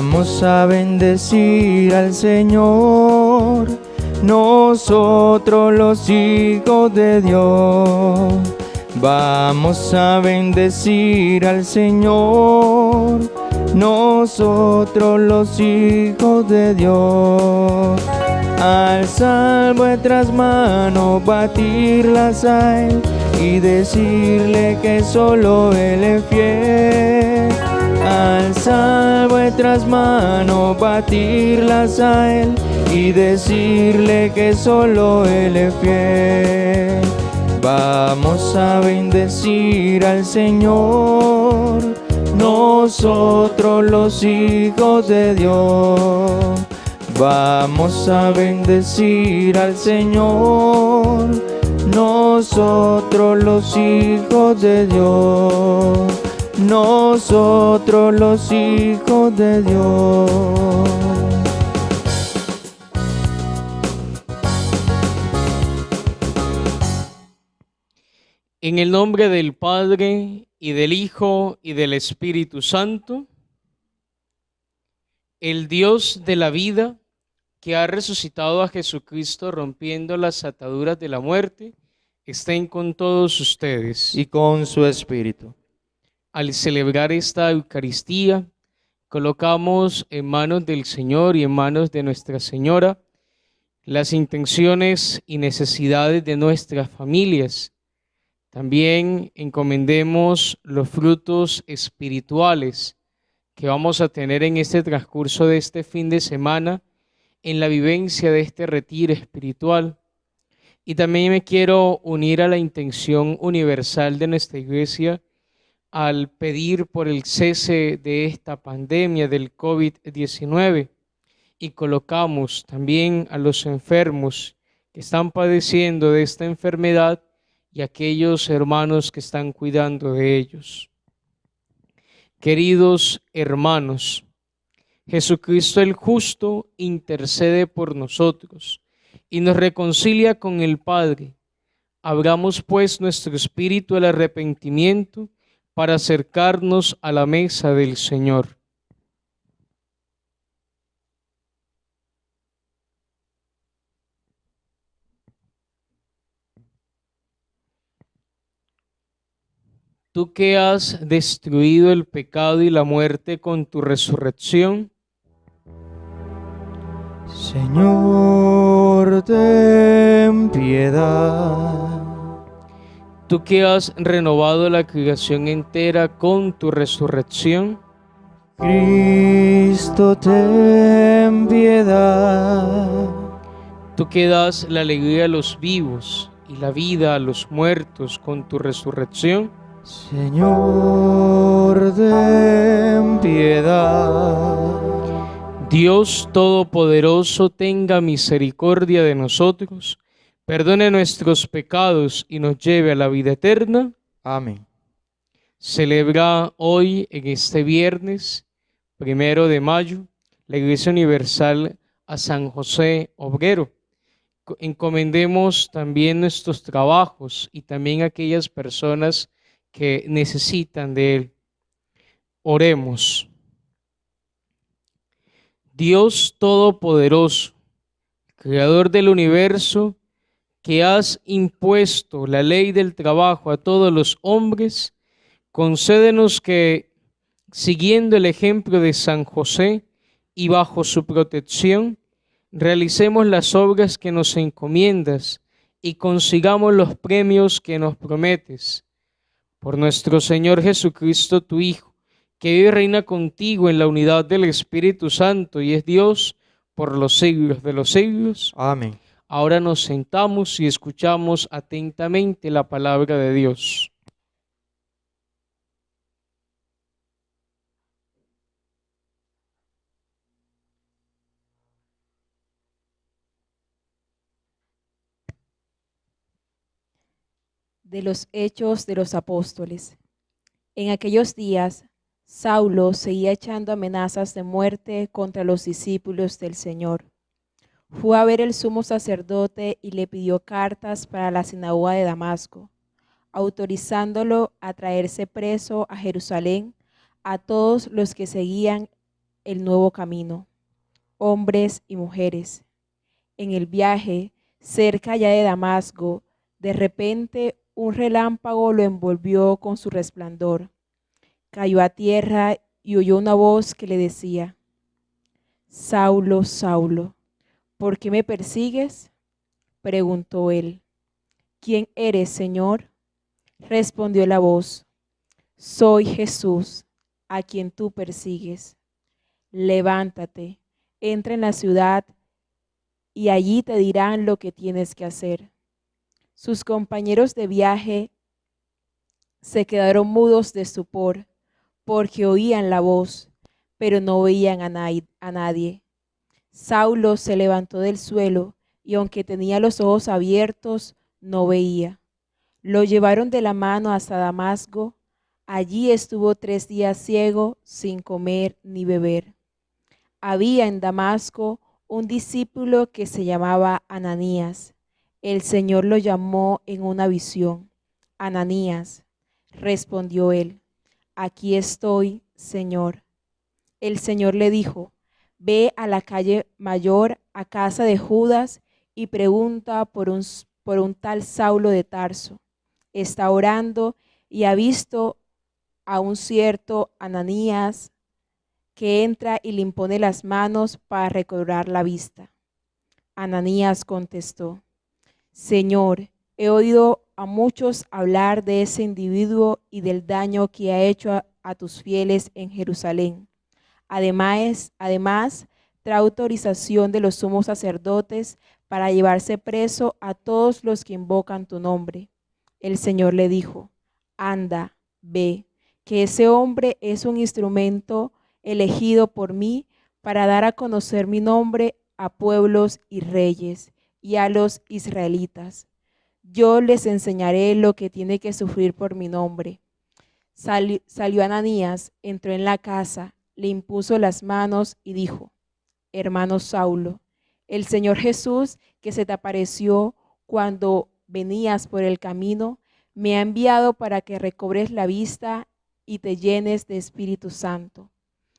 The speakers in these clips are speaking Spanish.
Vamos a bendecir al Señor, nosotros los hijos de Dios. Vamos a bendecir al Señor, nosotros los hijos de Dios. Alzar vuestras manos, batirlas a Él y decirle que solo Él es fiel. Alzar vuestras manos, batirlas a Él y decirle que solo Él es fiel. Vamos a bendecir al Señor, nosotros los hijos de Dios. Vamos a bendecir al Señor, nosotros los hijos de Dios. Nosotros los hijos de Dios. En el nombre del Padre, y del Hijo, y del Espíritu Santo, el Dios de la vida, que ha resucitado a Jesucristo rompiendo las ataduras de la muerte, estén con todos ustedes. Y con su espíritu. Al celebrar esta Eucaristía, colocamos en manos del Señor y en manos de Nuestra Señora las intenciones y necesidades de nuestras familias. También encomendemos los frutos espirituales que vamos a tener en este transcurso de este fin de semana, en la vivencia de este retiro espiritual. Y también me quiero unir a la intención universal de nuestra Iglesia al pedir por el cese de esta pandemia del COVID-19, y colocamos también a los enfermos que están padeciendo de esta enfermedad y aquellos hermanos que están cuidando de ellos. Queridos hermanos, Jesucristo el justo intercede por nosotros y nos reconcilia con el Padre. Abramos pues nuestro espíritu al arrepentimiento para acercarnos a la mesa del Señor. Tú que has destruido el pecado y la muerte con tu resurrección, Señor, ten piedad. tú que has renovado la creación entera con tu resurrección, Cristo, ten piedad. tú que das la alegría a los vivos y la vida a los muertos con tu resurrección, Señor, ten piedad. Dios Todopoderoso, tenga misericordia de nosotros, perdone nuestros pecados y nos lleve a la vida eterna. Amén. Celebra hoy, en este viernes 1 de mayo, la Iglesia Universal a San José Obrero. Encomendemos también nuestros trabajos y también aquellas personas que necesitan de él. Oremos. Dios Todopoderoso, Creador del universo, que has impuesto la ley del trabajo a todos los hombres, concédenos que, siguiendo el ejemplo de San José y bajo su protección, realicemos las obras que nos encomiendas y consigamos los premios que nos prometes. Por nuestro Señor Jesucristo, tu Hijo, que vive y reina contigo en la unidad del Espíritu Santo y es Dios por los siglos de los siglos. Amén. Ahora nos sentamos y escuchamos atentamente la palabra de Dios. De los Hechos de los Apóstoles. En aquellos días, Saulo seguía echando amenazas de muerte contra los discípulos del Señor. Fue a ver el sumo sacerdote y le pidió cartas para la sinagoga de Damasco, autorizándolo a traerse preso a Jerusalén a todos los que seguían el nuevo camino, hombres y mujeres. En el viaje, cerca ya de Damasco, de repente un relámpago lo envolvió con su resplandor. Cayó a tierra y oyó una voz que le decía: Saulo, Saulo, ¿por qué me persigues? Preguntó él. ¿Quién eres, Señor? Respondió la voz: Soy Jesús, a quien tú persigues. Levántate, entra en la ciudad y allí te dirán lo que tienes que hacer. Sus compañeros de viaje se quedaron mudos de estupor, porque oían la voz, pero no veían a nadie. Saulo se levantó del suelo y aunque tenía los ojos abiertos, no veía. Lo llevaron de la mano hasta Damasco. Allí estuvo 3 días ciego, sin comer ni beber. Había en Damasco un discípulo que se llamaba Ananías. El Señor lo llamó en una visión. Ananías, respondió él. Aquí estoy, Señor. El Señor le dijo: Ve a la calle mayor, a casa de Judas, y pregunta por un tal Saulo de Tarso. Está orando y ha visto a un cierto Ananías que entra y le impone las manos para recobrar la vista. Ananías contestó: Señor, he oído a muchos hablar de ese individuo y del daño que ha hecho a tus fieles en Jerusalén. Además, trae autorización de los sumos sacerdotes para llevarse preso a todos los que invocan tu nombre. El Señor le dijo: Anda, ve, que ese hombre es un instrumento elegido por mí para dar a conocer mi nombre a pueblos y reyes y a los israelitas. Yo les enseñaré lo que tiene que sufrir por mi nombre. Salió Ananías, entró en la casa, le impuso las manos y dijo: Hermano Saulo, el Señor Jesús, que se te apareció cuando venías por el camino, me ha enviado para que recobres la vista y te llenes de Espíritu Santo.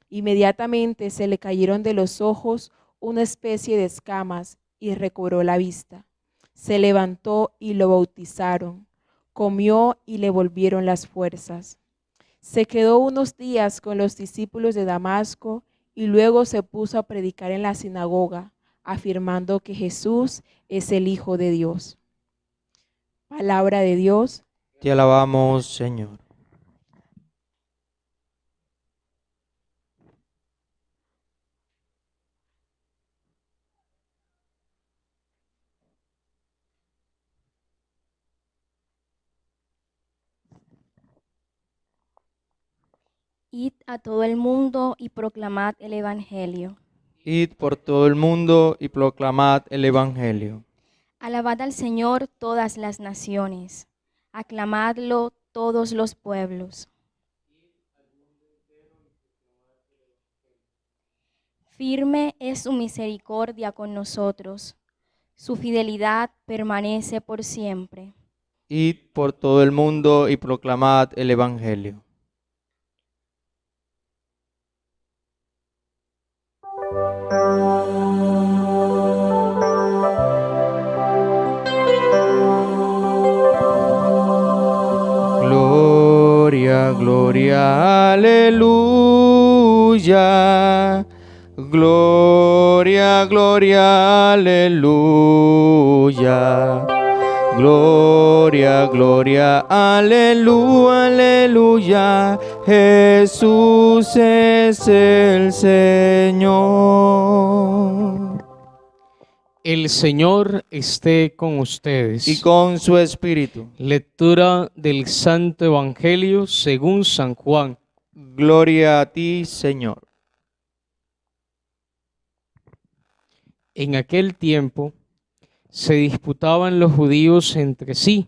Inmediatamente se le cayeron de los ojos una especie de escamas y recobró la vista. Se levantó y lo bautizaron. Comió y le volvieron las fuerzas. Se quedó unos días con los discípulos de Damasco y luego se puso a predicar en la sinagoga, afirmando que Jesús es el Hijo de Dios. Palabra de Dios. Te alabamos, Señor. Id a todo el mundo y proclamad el Evangelio. Id por todo el mundo y proclamad el Evangelio. Alabad al Señor todas las naciones. Aclamadlo todos los pueblos. Firme es su misericordia con nosotros. Su fidelidad permanece por siempre. Id por todo el mundo y proclamad el Evangelio. Gloria, gloria, aleluya. Gloria, gloria, aleluya. Gloria, gloria, aleluya, aleluya. Jesús es el Señor. El Señor esté con ustedes. Y con su espíritu. Lectura del Santo Evangelio según San Juan. Gloria a ti, Señor. En aquel tiempo se disputaban los judíos entre sí: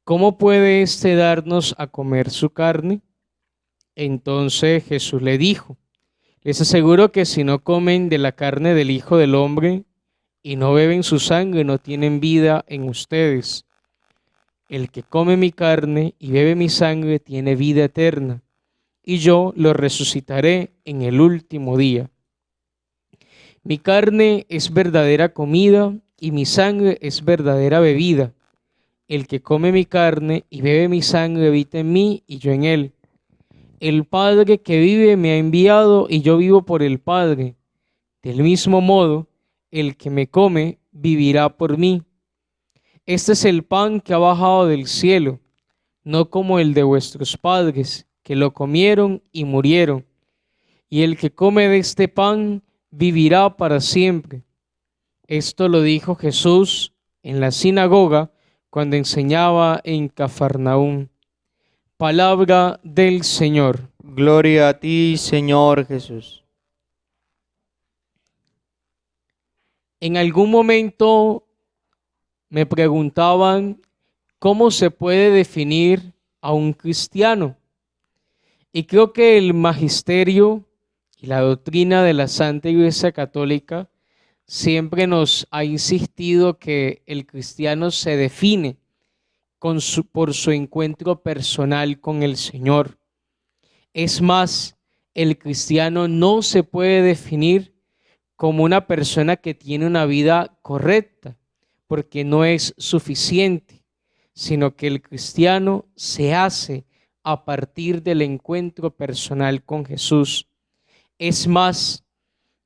¿cómo puede éste darnos a comer su carne? Entonces Jesús le dijo: les aseguro que si no comen de la carne del Hijo del Hombre y no beben su sangre, no tienen vida en ustedes. El que come mi carne y bebe mi sangre tiene vida eterna, y yo lo resucitaré en el último día. Mi carne es verdadera comida y mi sangre es verdadera bebida. El que come mi carne y bebe mi sangre habita en mí y yo en él. El Padre que vive me ha enviado y yo vivo por el Padre. Del mismo modo, el que me come vivirá por mí. Este es el pan que ha bajado del cielo, no como el de vuestros padres, que lo comieron y murieron. Y el que come de este pan vivirá para siempre. Esto lo dijo Jesús en la sinagoga cuando enseñaba en Cafarnaúm. Palabra del Señor. Gloria a ti, Señor Jesús. En algún momento me preguntaban cómo se puede definir a un cristiano. Y creo que el magisterio y la doctrina de la Santa Iglesia Católica siempre nos ha insistido que el cristiano se define por su encuentro personal con el Señor. Es más, el cristiano no se puede definir como una persona que tiene una vida correcta, porque no es suficiente, sino que el cristiano se hace a partir del encuentro personal con Jesús. Es más,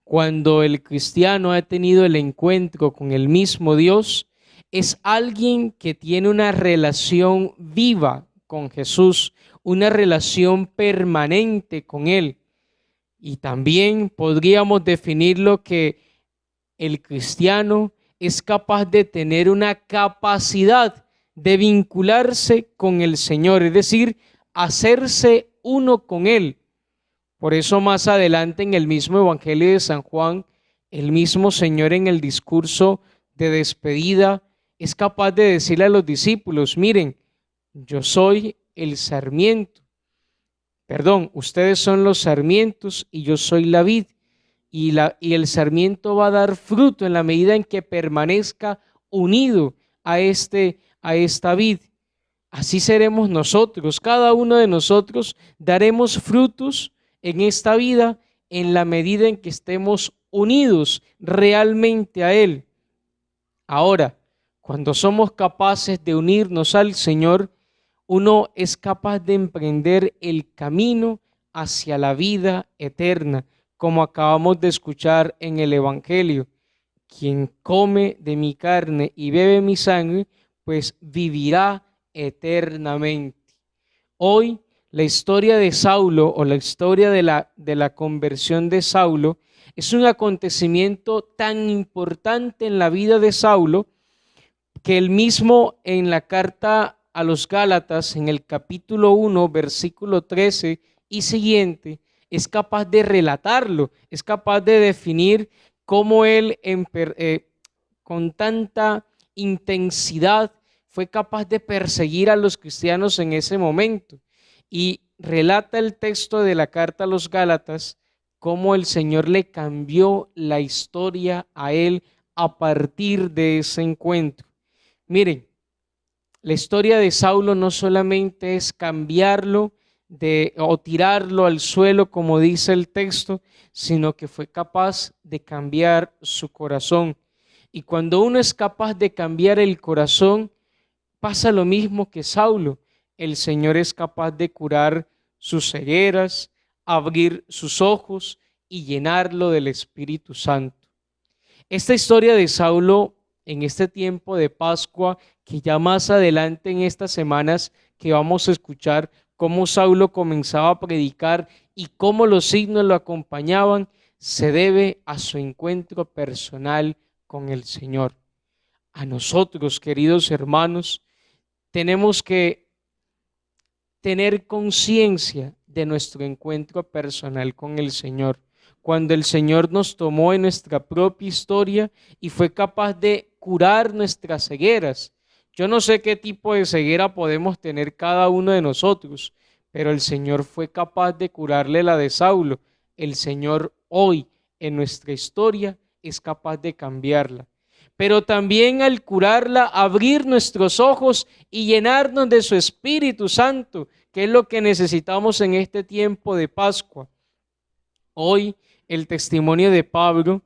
cuando el cristiano ha tenido el encuentro con el mismo Dios, es alguien que tiene una relación viva con Jesús, una relación permanente con Él. Y también podríamos definirlo que el cristiano es capaz de tener una capacidad de vincularse con el Señor, es decir, hacerse uno con Él. Por eso más adelante en el mismo Evangelio de San Juan, el mismo Señor en el discurso de despedida es capaz de decirle a los discípulos: miren, yo soy el sarmiento. Perdón, ustedes son los sarmientos y yo soy la vid. Y el sarmiento va a dar fruto en la medida en que permanezca unido a esta vid. Así seremos nosotros. Cada uno de nosotros daremos frutos en esta vida en la medida en que estemos unidos realmente a Él. Ahora, cuando somos capaces de unirnos al Señor, uno es capaz de emprender el camino hacia la vida eterna, como acabamos de escuchar en el Evangelio. Quien come de mi carne y bebe mi sangre, pues vivirá eternamente. Hoy la historia de Saulo, o la historia de la conversión de Saulo, es un acontecimiento tan importante en la vida de Saulo que él mismo en la carta a los Gálatas, en el capítulo 1, versículo 13 y siguiente, es capaz de relatarlo, es capaz de definir cómo él con tanta intensidad fue capaz de perseguir a los cristianos en ese momento. Y relata el texto de la carta a los Gálatas cómo el Señor le cambió la historia a él a partir de ese encuentro. Miren, la historia de Saulo no solamente es cambiarlo o tirarlo al suelo, como dice el texto, sino que fue capaz de cambiar su corazón. Y cuando uno es capaz de cambiar el corazón, pasa lo mismo que Saulo. El Señor es capaz de curar sus cegueras, abrir sus ojos y llenarlo del Espíritu Santo. Esta historia de Saulo en este tiempo de Pascua, que ya más adelante en estas semanas que vamos a escuchar cómo Saulo comenzaba a predicar y cómo los signos lo acompañaban, se debe a su encuentro personal con el Señor. A nosotros, queridos hermanos, tenemos que tener conciencia de nuestro encuentro personal con el Señor. Cuando el Señor nos tomó en nuestra propia historia y fue capaz de curar nuestras cegueras. Yo no sé qué tipo de ceguera podemos tener cada uno de nosotros, pero el Señor fue capaz de curarle la de Saulo. El Señor hoy en nuestra historia es capaz de cambiarla. Pero también al curarla, abrir nuestros ojos y llenarnos de su Espíritu Santo, ¿Qué es lo que necesitamos en este tiempo de Pascua? Hoy el testimonio de Pablo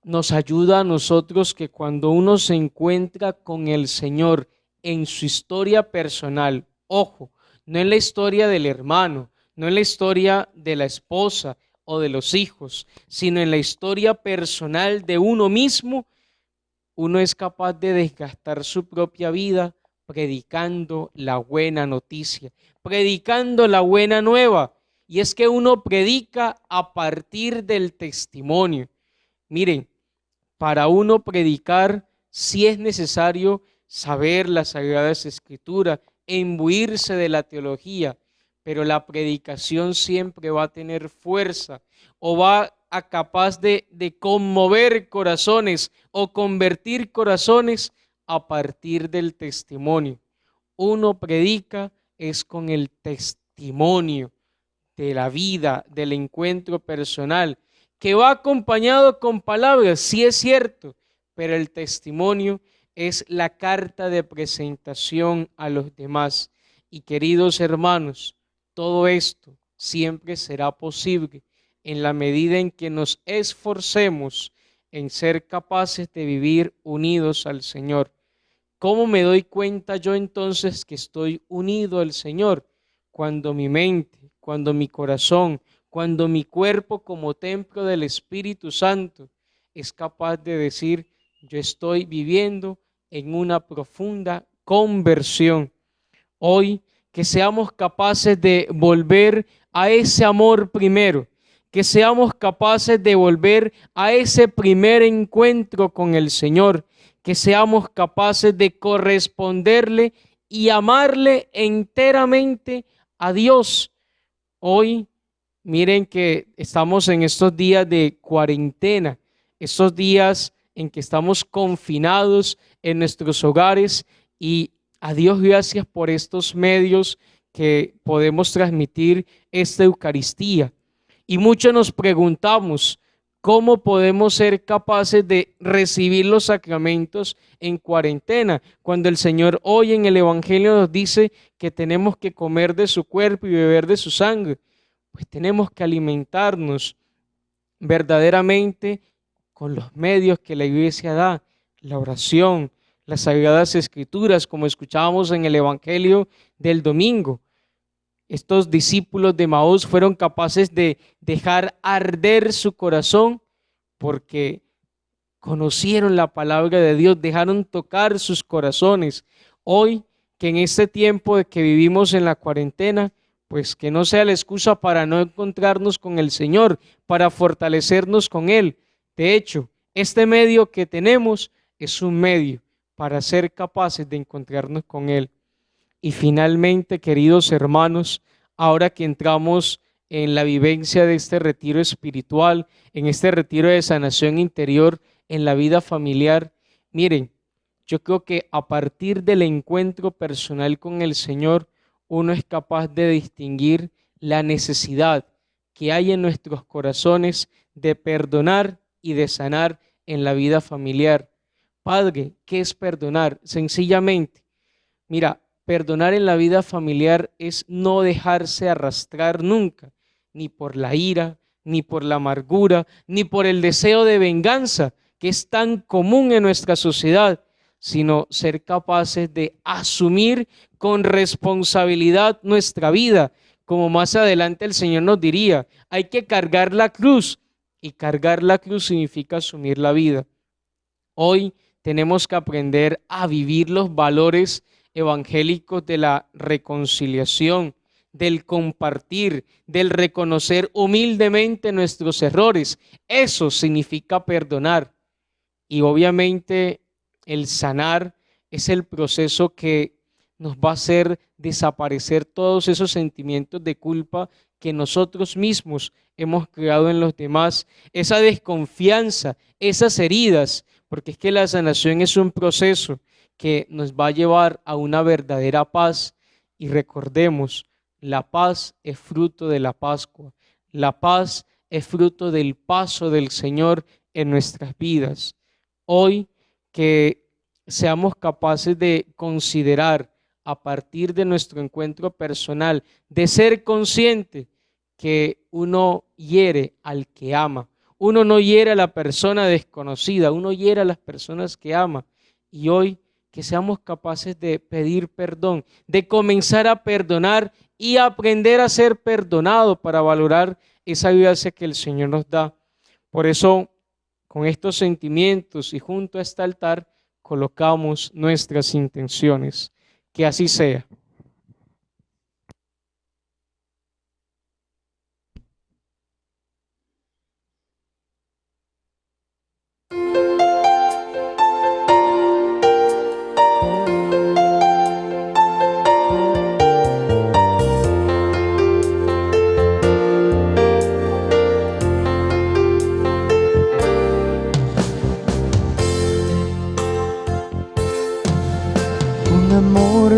nos ayuda a nosotros que cuando uno se encuentra con el Señor en su historia personal, ojo, no en la historia del hermano, no en la historia de la esposa o de los hijos, sino en la historia personal de uno mismo, uno es capaz de desgastar su propia vida predicando la buena noticia, predicando la buena nueva. Y es que uno predica a partir del testimonio. Miren, para uno predicar sí es necesario saber las Sagradas Escrituras, imbuirse de la teología, pero la predicación siempre va a tener fuerza o va a capaz de conmover corazones o convertir corazones a partir del testimonio. Uno predica es con el testimonio de la vida, del encuentro personal, que va acompañado con palabras, sí es cierto, pero el testimonio es la carta de presentación a los demás. Y queridos hermanos, todo esto siempre será posible en la medida en que nos esforcemos en ser capaces de vivir unidos al Señor. ¿Cómo me doy cuenta yo entonces que estoy unido al Señor? Cuando mi mente, cuando mi corazón, cuando mi cuerpo como templo del Espíritu Santo es capaz de decir, yo estoy viviendo en una profunda conversión. Hoy que seamos capaces de volver a ese amor primero, que seamos capaces de volver a ese primer encuentro con el Señor, que seamos capaces de corresponderle y amarle enteramente a Dios. Hoy, miren que estamos en estos días de cuarentena, estos días en que estamos confinados en nuestros hogares, y a Dios gracias por estos medios que podemos transmitir esta Eucaristía. Y muchos nos preguntamos, ¿cómo podemos ser capaces de recibir los sacramentos en cuarentena? Cuando el Señor hoy en el Evangelio nos dice que tenemos que comer de su cuerpo y beber de su sangre, pues tenemos que alimentarnos verdaderamente con los medios que la Iglesia da, la oración, las Sagradas Escrituras, como escuchábamos en el Evangelio del domingo. Estos discípulos de Maús fueron capaces de dejar arder su corazón porque conocieron la palabra de Dios, dejaron tocar sus corazones. Hoy, que en este tiempo de que vivimos en la cuarentena, pues que no sea la excusa para no encontrarnos con el Señor, para fortalecernos con Él. De hecho, este medio que tenemos es un medio para ser capaces de encontrarnos con Él. Y finalmente, queridos hermanos, ahora que entramos en la vivencia de este retiro espiritual, en este retiro de sanación interior, en la vida familiar, miren, yo creo que a partir del encuentro personal con el Señor, uno es capaz de distinguir la necesidad que hay en nuestros corazones de perdonar y de sanar en la vida familiar. Padre, ¿qué es perdonar? Sencillamente, mira, perdonar en la vida familiar es no dejarse arrastrar nunca, ni por la ira, ni por la amargura, ni por el deseo de venganza que es tan común en nuestra sociedad, sino ser capaces de asumir con responsabilidad nuestra vida. Como más adelante el Señor nos diría, hay que cargar la cruz, y cargar la cruz significa asumir la vida. Hoy tenemos que aprender a vivir los valores evangélicos de la reconciliación, del compartir, del reconocer humildemente nuestros errores. Eso significa perdonar. Y obviamente el sanar es el proceso que nos va a hacer desaparecer todos esos sentimientos de culpa que nosotros mismos hemos creado en los demás, esa desconfianza, esas heridas, porque es que la sanación es un proceso que nos va a llevar a una verdadera paz. Y recordemos, la paz es fruto de la Pascua, la paz es fruto del paso del Señor en nuestras vidas. Hoy que seamos capaces de considerar a partir de nuestro encuentro personal, de ser consciente que uno hiere al que ama. Uno no hiere a la persona desconocida, uno hiere a las personas que ama. Y hoy que seamos capaces de pedir perdón, de comenzar a perdonar y aprender a ser perdonado para valorar esa gracia que el Señor nos da. Por eso, con estos sentimientos y junto a este altar, colocamos nuestras intenciones. Que así sea.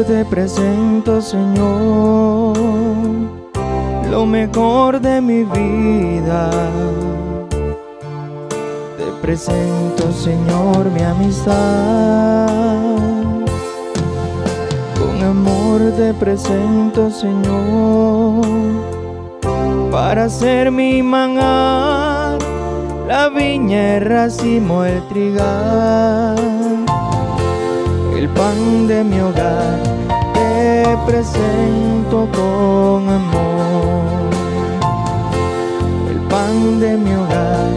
Te presento, Señor, lo mejor de mi vida. Te presento, Señor, mi amistad. Con amor te presento, Señor, para ser mi manjar, la viña, el racimo, el trigal. El pan de mi hogar te presento con amor. El pan de mi hogar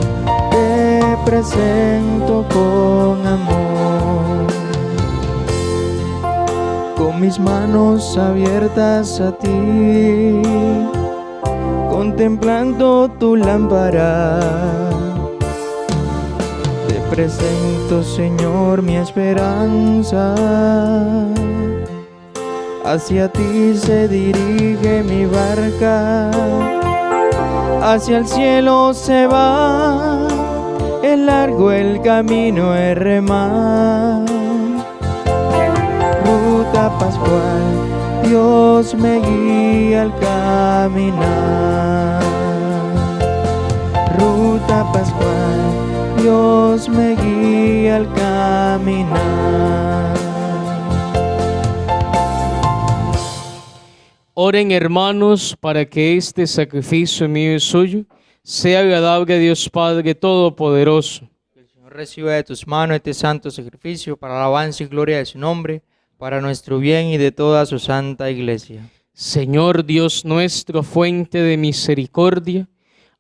te presento con amor. Con mis manos abiertas a ti, contemplando tu lámpara. Presento, Señor, mi esperanza. Hacia ti se dirige mi barca, hacia el cielo se va, es largo el camino, es remar. Ruta pascual, Dios me guía al caminar. Ruta pascual, Dios me guía al caminar. Oren, hermanos, para que este sacrificio mío y suyo sea agradable a Dios Padre Todopoderoso. Que el Señor reciba de tus manos este santo sacrificio para la alabanza y gloria de su nombre, para nuestro bien y de toda su santa iglesia. Señor Dios nuestro, fuente de misericordia,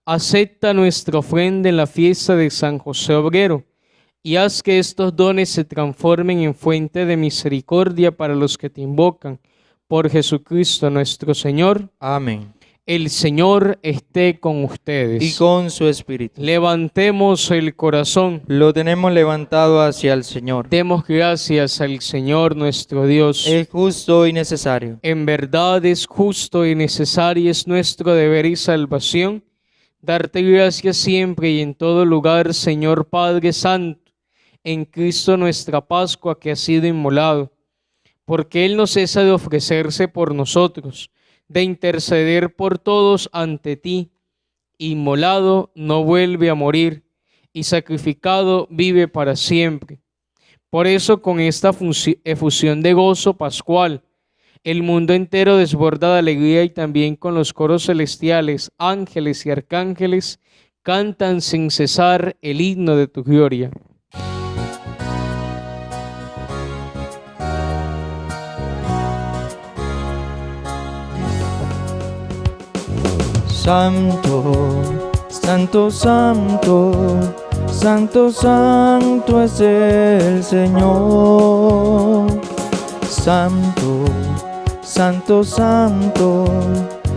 acepta nuestra ofrenda en la fiesta de San José Obrero y haz que estos dones se transformen en fuente de misericordia para los que te invocan. Por Jesucristo nuestro Señor. Amén. El Señor esté con ustedes. Y con su espíritu. Levantemos el corazón. Lo tenemos levantado hacia el Señor. Demos gracias al Señor nuestro Dios. Es justo y necesario. En verdad es justo y necesario, es nuestro deber y salvación darte gracias siempre y en todo lugar, Señor Padre Santo, en Cristo nuestra Pascua que ha sido inmolado, porque Él no cesa de ofrecerse por nosotros, de interceder por todos ante ti. Inmolado no vuelve a morir, y sacrificado vive para siempre. Por eso, con esta efusión de gozo pascual, el mundo entero desborda de alegría y también con los coros celestiales, ángeles y arcángeles, cantan sin cesar el himno de tu gloria. Santo, santo, santo, santo, santo es el Señor. Santo, santo, santo,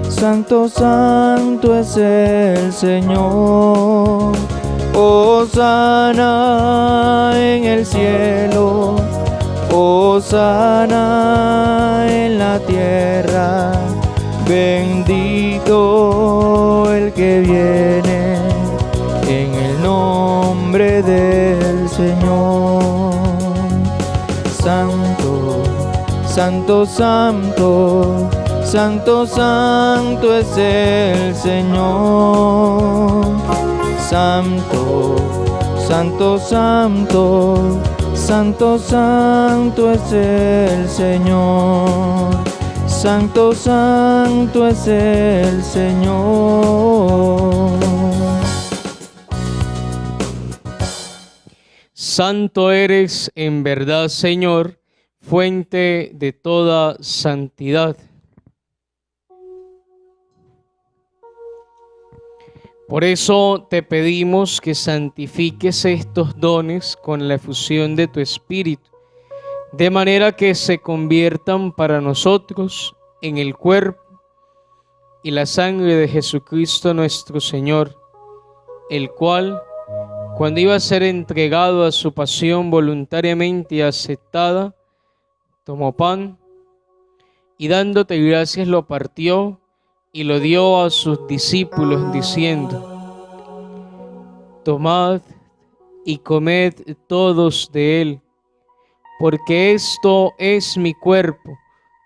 santo, santo es el Señor. Hosana en el cielo, hosana en la tierra. Bendito el que viene en el nombre del Señor. Santo, santo, santo, santo, santo es el Señor. Santo, santo, santo, Santo, santo es el Señor. Santo, santo es el Señor. Santo eres en verdad, Señor, fuente de toda santidad. Por eso te pedimos que santifiques estos dones con la efusión de tu Espíritu, de manera que se conviertan para nosotros en el cuerpo y la sangre de Jesucristo nuestro Señor, el cual, cuando iba a ser entregado a su pasión voluntariamente aceptada, tomó pan y dándote gracias lo partió y lo dio a sus discípulos diciendo: tomad y comed todos de él, porque esto es mi cuerpo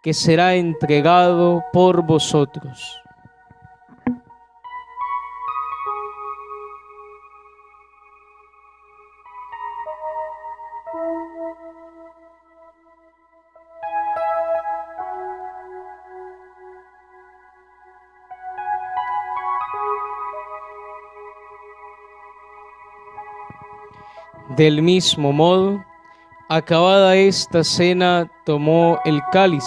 que será entregado por vosotros. Del mismo modo, acabada esta cena, tomó el cáliz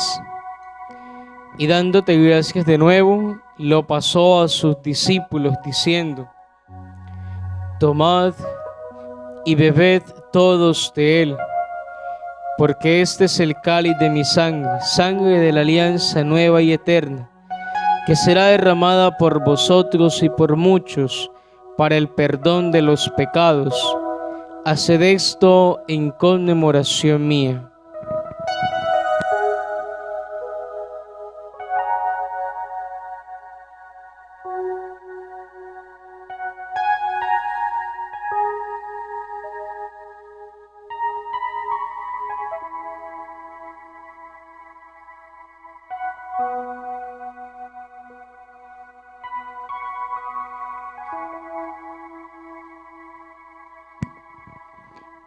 y dándote gracias de nuevo, lo pasó a sus discípulos diciendo: tomad y bebed todos de él, porque este es el cáliz de mi sangre, sangre de la alianza nueva y eterna, que será derramada por vosotros y por muchos para el perdón de los pecados. Haced esto en conmemoración mía.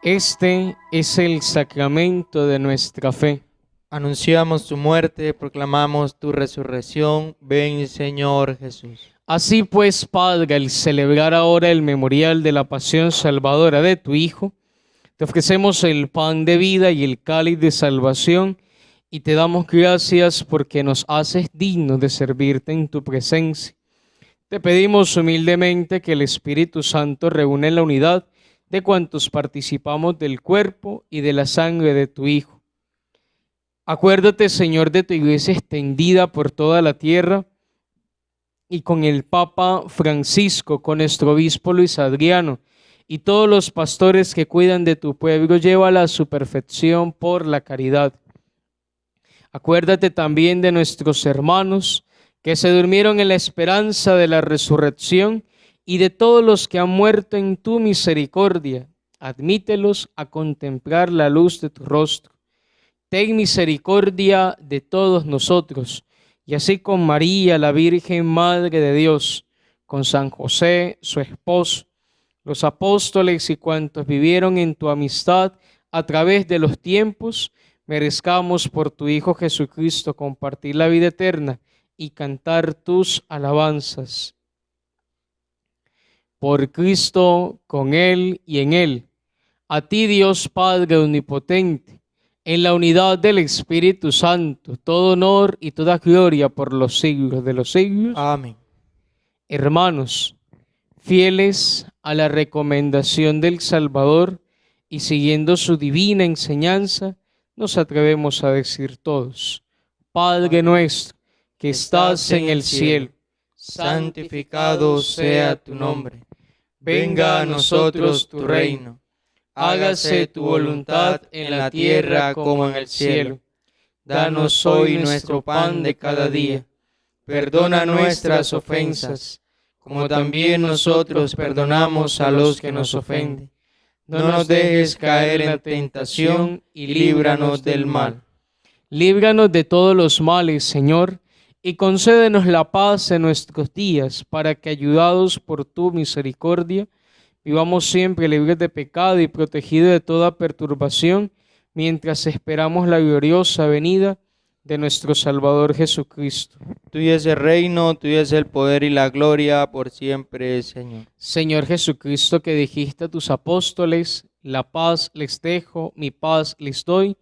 Este es el sacramento de nuestra fe. Anunciamos tu muerte, proclamamos tu resurrección. Ven, Señor Jesús. Así pues, Padre, al celebrar ahora el memorial de la pasión salvadora de tu Hijo, te ofrecemos el pan de vida y el cáliz de salvación y te damos gracias porque nos haces dignos de servirte en tu presencia. Te pedimos humildemente que el Espíritu Santo reúna en la unidad de cuantos participamos del cuerpo y de la sangre de tu Hijo. Acuérdate, Señor, de tu iglesia extendida por toda la tierra y con el Papa Francisco, con nuestro obispo Luis Adriano y todos los pastores que cuidan de tu pueblo, llévala a su perfección por la caridad. Acuérdate también de nuestros hermanos que se durmieron en la esperanza de la resurrección y de todos los que han muerto en tu misericordia. Admítelos a contemplar la luz de tu rostro. Ten misericordia de todos nosotros, y así con María, la Virgen Madre de Dios, con San José, su esposo, los apóstoles y cuantos vivieron en tu amistad a través de los tiempos, merezcamos por tu Hijo Jesucristo compartir la vida eterna y cantar tus alabanzas. Por Cristo, con Él y en Él, a ti Dios Padre Omnipotente, en la unidad del Espíritu Santo, todo honor y toda gloria por los siglos de los siglos. Amén. Hermanos, fieles a la recomendación del Salvador y siguiendo su divina enseñanza, nos atrevemos a decir todos: Padre nuestro, que estás en el cielo, santificado sea tu nombre. Venga a nosotros tu reino. Hágase tu voluntad en la tierra como en el cielo. Danos hoy nuestro pan de cada día. Perdona nuestras ofensas, como también nosotros perdonamos a los que nos ofenden. No nos dejes caer en la tentación y líbranos del mal. Líbranos de todos los males, Señor, y concédenos la paz en nuestros días, para que, ayudados por tu misericordia, vivamos siempre libres de pecado y protegidos de toda perturbación, mientras esperamos la gloriosa venida de nuestro Salvador Jesucristo. Tuyo es el reino, tuyo es el poder y la gloria por siempre, Señor. Señor Jesucristo, que dijiste a tus apóstoles, la paz les dejo, mi paz les doy,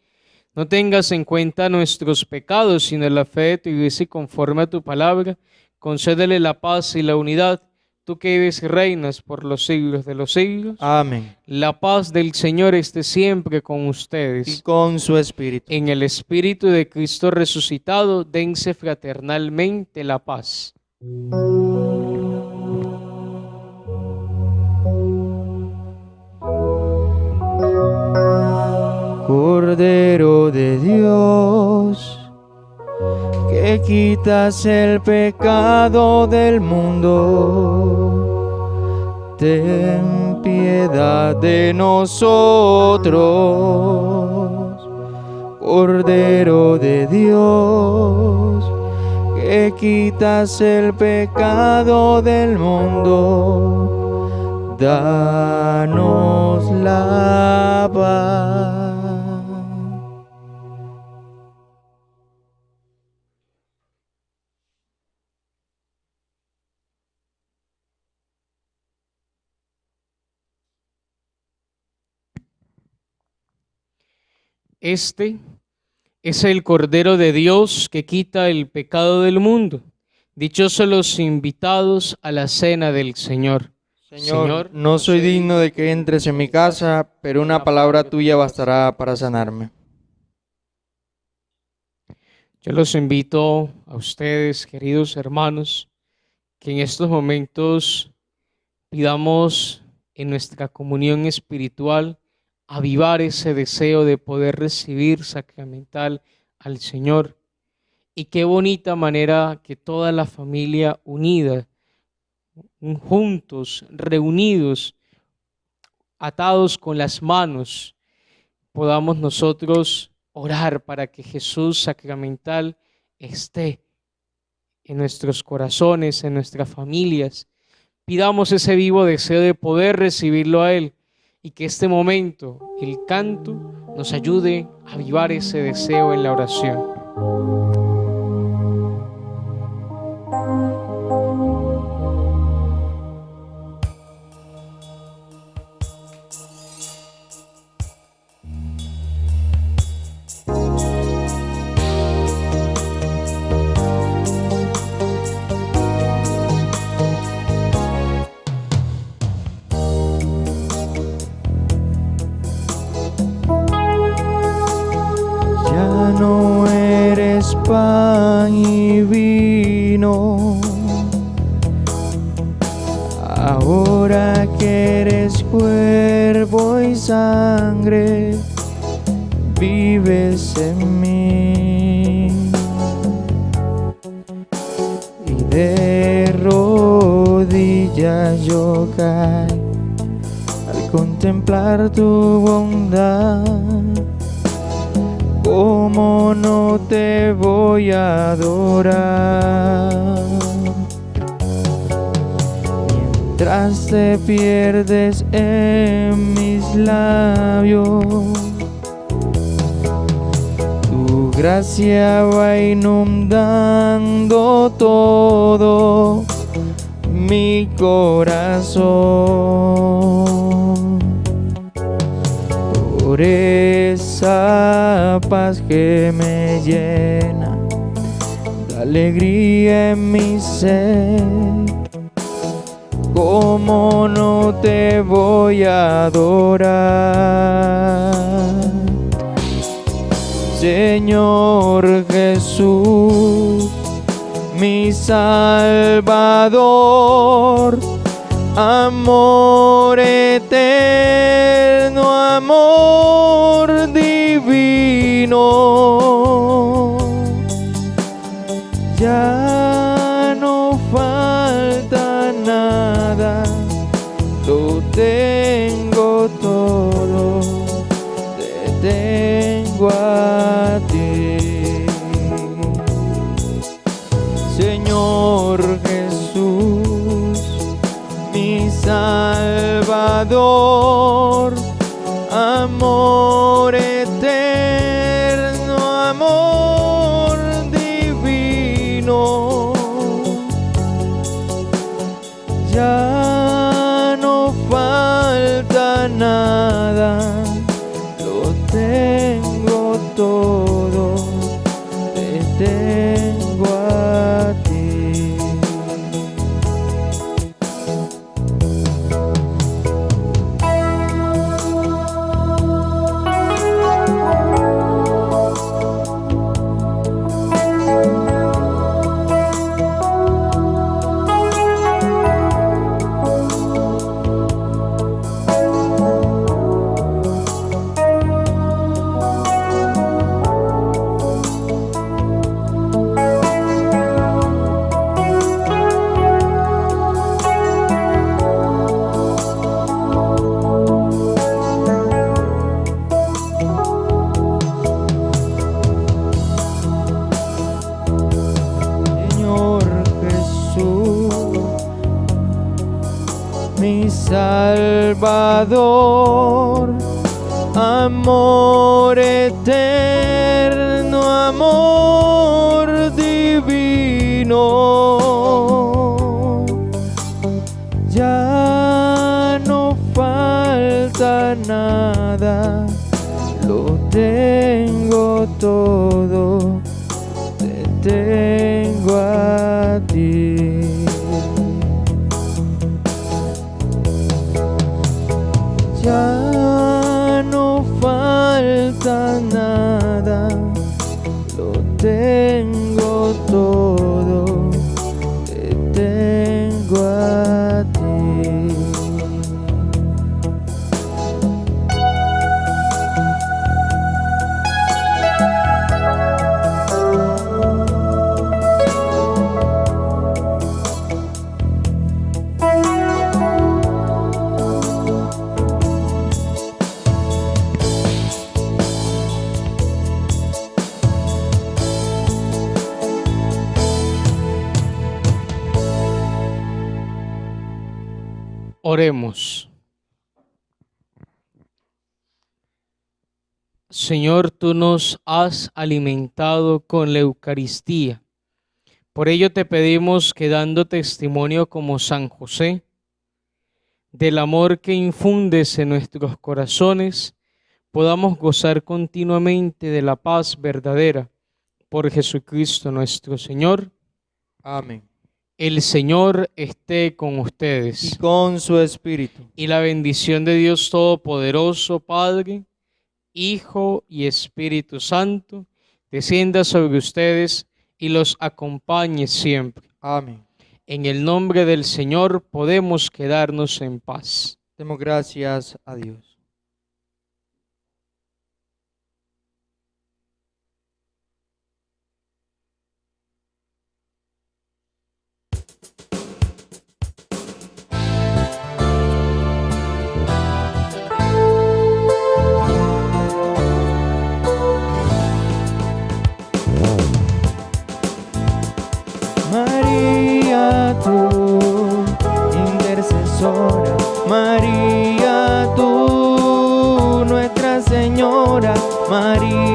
no tengas en cuenta nuestros pecados, sino la fe de tu iglesia y conforme a tu palabra, concédele la paz y la unidad, tú que vives y reinas por los siglos de los siglos. Amén. La paz del Señor esté siempre con Y ustedes. con su espíritu. En el Espíritu de Cristo resucitado, dense fraternalmente la paz. Cordero de Dios, que quitas el pecado del mundo, ten piedad de nosotros. Cordero de Dios, que quitas el pecado del mundo, danos la paz. Este es el Cordero de Dios que quita el pecado del mundo. Dichosos los invitados a la cena del Señor. Señor, no soy digno de que entres en mi casa, pero una palabra tuya bastará para sanarme. Yo los invito a ustedes, queridos hermanos, que en estos momentos pidamos en nuestra comunión espiritual avivar ese deseo de poder recibir sacramental al Señor. Y qué bonita manera que toda la familia unida, juntos, reunidos, atados con las manos, podamos nosotros orar para que Jesús sacramental esté en nuestros corazones, en nuestras familias. Pidamos ese vivo deseo de poder recibirlo a Él y que este momento, el canto, nos ayude a avivar ese deseo en la oración. Ya no eres pan y vino, ahora que eres cuerpo y sangre, vives en mí. Y de rodillas yo caí al contemplar tu bondad. ¿Cómo no te voy a adorar? Mientras te pierdes en mis labios, tu gracia va inundando todo mi corazón. Por esa paz que me llena de alegría en mi ser, ¿cómo no te voy a adorar? Señor Jesús, mi Salvador, amor eterno, amor divino. Ya no falta nada, lo tengo todo, te tengo a ti. Señor Jesús, mi Salvador, Salvador, amor eterno, amor divino. Ya no falta nada, lo tengo todo, te tengo a ti. Mi Salvador, amor eterno, amor divino. Ya no falta nada, lo tengo todo, te tengo a ti. Ya no falta nada, lo tengo todo, te tengo a ti. Oremos. Señor, tú nos has alimentado con la Eucaristía. Por ello te pedimos que, dando testimonio como San José del amor que infundes en nuestros corazones, podamos gozar continuamente de la paz verdadera. Por Jesucristo nuestro Señor. Amén. El Señor esté con Y ustedes. con su espíritu. Y la bendición de Dios Todopoderoso, Padre, Hijo y Espíritu Santo, descienda sobre ustedes y los acompañe siempre. Amén. En el nombre del Señor podemos quedarnos en paz. Demos gracias a Dios. María, tú, intercesora, María, tú, Nuestra Señora, María.